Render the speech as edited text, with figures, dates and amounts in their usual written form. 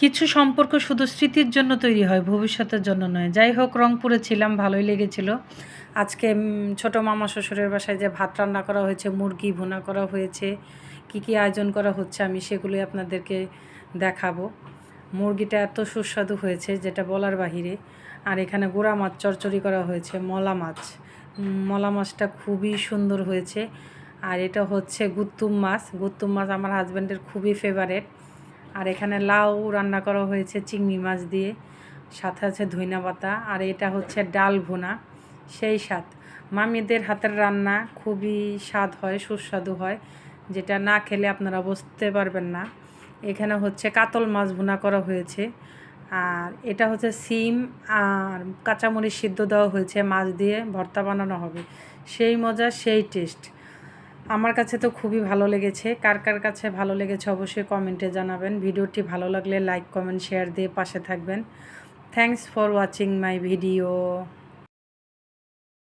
কিছু সম্পর্ক শুধু স্মৃতির জন্য তৈরি হয়, ভবিষ্যতের জন্য নয়। যাই হোক, রংপুরে ছিলাম, ভালোই লেগেছিল। আজকে ছোটো মামা শ্বশুরের বাসায় যে ভাত রান্না করা হয়েছে, মুরগি ভুনা করা হয়েছে, কি আয়োজন করা হচ্ছে আমি সেগুলোই আপনাদেরকে দেখাবো। মুরগিটা এত সুস্বাদু হয়েছে যেটা বলার বাহিরে। আর এখানে গুঁড়া মাছ চচ্চড়ি করা হয়েছে, মলা মাছ। মলা মাছটা খুবই সুন্দর হয়েছে। আর এটা হচ্ছে গুত্তুম মাছ। গুত্তুম মাছ আমার হাজব্যান্ডের খুবই ফেভারেট। আর এখানে লাউ রান্না করা হয়েছে চিংড়ি মাছ দিয়ে, সাথে আছে ধইনা পাতা। আর এটা হচ্ছে ডাল ভুনা, সেই স্বাদ। মামিদের হাতের রান্না খুবই স্বাদ হয়, সুস্বাদু হয়, যেটা না খেলে আপনারা বুঝতে পারবেন না। এখানে হচ্ছে কাতল মাছ ভুনা করা হয়েছে। আর এটা হচ্ছে সিম আর কাঁচামরিচ সিদ্ধ দেওয়া হয়েছে, মাছ দিয়ে ভর্তা বানানো হবে। সেই মজা, সেই টেস্ট। আমার কাছে তো খুবই ভালো লেগেছে। কার কার কাছে ভালো লেগেছে অবশ্যই কমেন্টে জানাবেন। ভিডিওটি ভালো লাগলে লাইক, কমেন্ট, শেয়ার দিয়ে পাশে থাকবেন। Thanks for watching my video.